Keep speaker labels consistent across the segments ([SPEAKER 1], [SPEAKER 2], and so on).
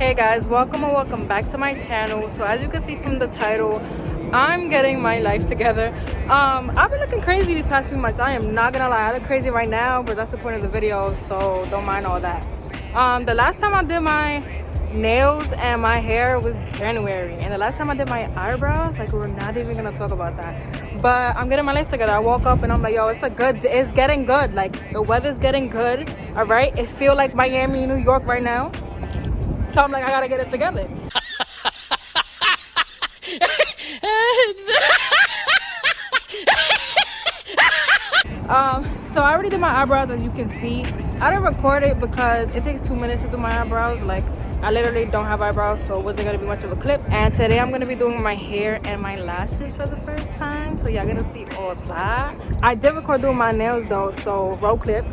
[SPEAKER 1] Hey guys, welcome and welcome back to my channel. So as you can see from the title, I'm getting my life together. I've been looking crazy these past few months. I am not gonna lie, I look crazy right now, but that's the point of the video, so don't mind all that. The last time I did my nails and my hair was January, and the last time I did my eyebrows, like, we're not even gonna talk about that. But I'm getting my life together. I woke up and I'm like, yo, it's getting good. Like, the weather's getting good. All right, it feel like Miami, New York right now. So I'm like, I gotta get it together. So I already did my eyebrows, as you can see. I didn't record it because it takes 2 minutes to do my eyebrows. Like, I literally don't have eyebrows, so it wasn't gonna be much of a clip. And today I'm gonna be doing my hair and my lashes for the first time, so y'all gonna see all that. I did record doing my nails though, so roll clip.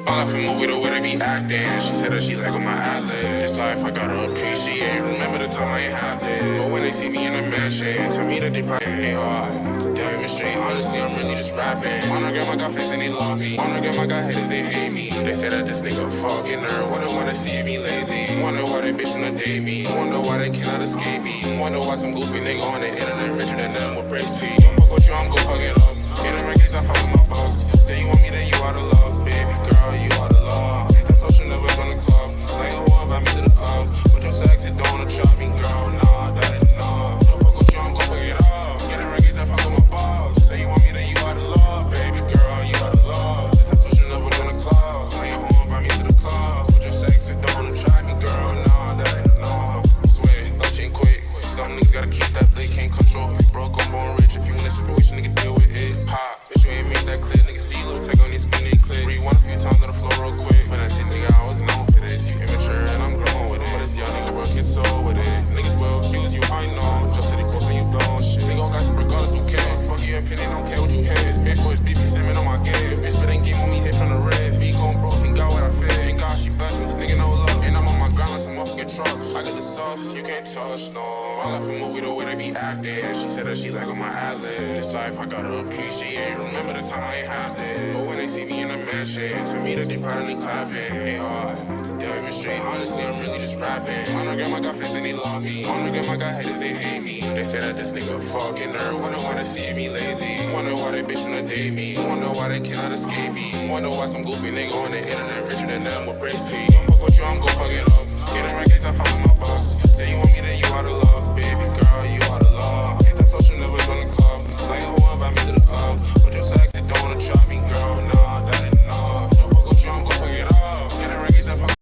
[SPEAKER 2] All off a movie, the way they be acting. She said that she like on my eyelid. This life I gotta appreciate. Remember the time I ain't had this. But when they see me in a mansion, tell me that they probably ain't hard to demonstrate. Honestly, I'm really just rapping. Wanna get my got fans and they love me. Wanna get my got haters, they hate me. They say that this nigga fucking nerd. Wouldn't wanna see me lately. Wonder why they bitch wanna date me. Wonder why they cannot escape me. Wonder why some goofy nigga on the internet richer than them with brace teeth. I'm fuck with you, I'm gon' fuck it up. Get a records, I pop my boss. Say you want me, then you out of love. Baby girl, you out of love. That social never gonna club. Like who invite me to the club? But your sexy don't wanna trap me, girl. Nah, that ain't enough. Don't fuck with you, I'm gon' fuck it up. Get a records, I pop my boss. Say you want me, then you out of love. Baby girl, you out of love. That social never gonna club. Like who invite me to the club? But your sexy don't wanna trap me, girl. Nah, that ain't enough. Swear, go chain quick. Some niggas gotta keep that blade, can't control. If you broke, I'm born rich. If you in that situation, nigga, deal with it. Ha, bitch, you ain't make that clear. Nigga, see, little take on these skinny clip. Rewind a few times on the floor real quick. But that shit, nigga, I was known for this. You immature and I'm grown with it. But this young nigga working so with it. Niggas will accuse you, I know. Just city close and you don't shit. Nigga, all got some regardless, don't care. Fuck your opinion, don't care what you hear. It's big boys, BP Simmons on my game. Bitch, but ain't game on me, hit from the red. Be gon' broke, ain't got what I feel. Ain't God, she blessed me. Nigga, no love. And I'm on my grind like some motherfucking trucks. I got the sauce, you can't touch, no. I left a movie the way they be acting. She said that she like on my eyelid. This life I gotta appreciate. Remember the time I ain't had this. But when they see me in a mansion, to me that they probably clapping. Ain't hard to demonstrate. Honestly, I'm really just rapping. Wanna get my got fans and they love me. Wanna get my got haters, they hate me. They say that this nigga fucking nerd. Wonder why they see me lately. Wonder why they bitch wanna date me. Wonder why they cannot escape me. Wonder why some goofy nigga on the internet richer than them with brace teeth. I'm fuck with you, I'm gon' fuck it up. Get a records, I pop my boss. Say you want me, then you out of love. Baby girl, you out of love. Hit that social, never gonna club. Like who invite me to the club? But your sexy don't wanna trap me, girl. Nah, that ain't enough. Don't fuck with you, I'm gon' fuck it up. Get a records, I pop.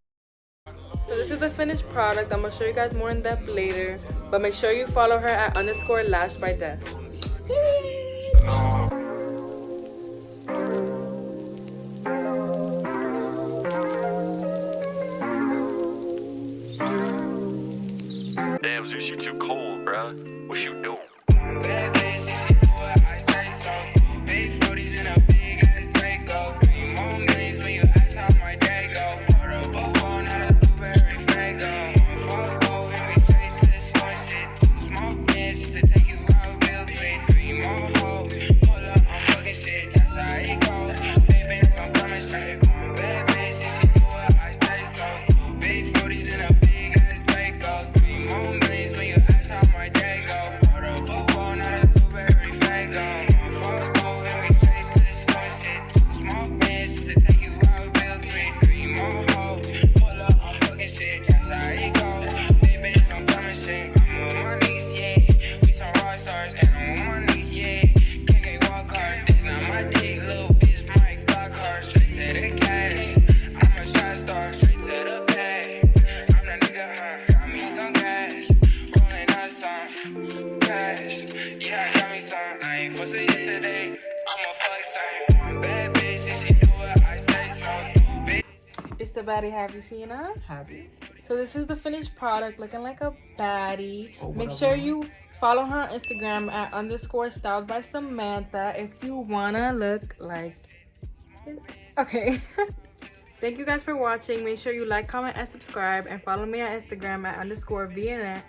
[SPEAKER 1] So this is the finished product. I'm gonna show you guys more in depth later, but make sure you follow her at _lash_by_death.
[SPEAKER 3] Damn, Zeus, you too cold, bruh. What you doing?
[SPEAKER 4] Bad bitch, if she do what I say so. Big 40s in a big ass Draco. Do you want millions when you ask how my day go? ain't fussing yesterday. I'm a fuck same. Bad bitch, if she do it, I say so too. Bitch.
[SPEAKER 1] It's the baddie. Have you seen her?
[SPEAKER 5] Have you?
[SPEAKER 1] So this is the finished product, looking like a baddie.
[SPEAKER 5] Oh,
[SPEAKER 1] Make
[SPEAKER 5] whatever.
[SPEAKER 1] sure you follow her on Instagram at _styled by Samantha if you wanna look like this. Okay. Thank you guys for watching. Make sure you like, comment, and subscribe, and follow me on Instagram at _VNet.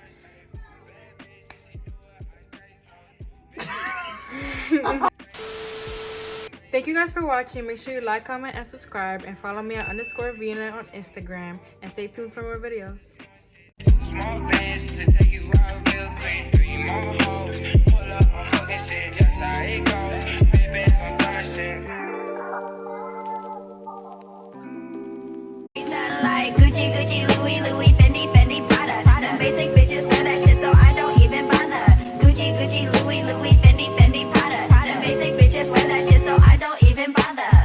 [SPEAKER 1] Thank you guys for watching. Make sure you like, comment, and subscribe, and follow me at _VNet on Instagram, and stay tuned for more videos.
[SPEAKER 4] Small bands to take you out real quick. 3 more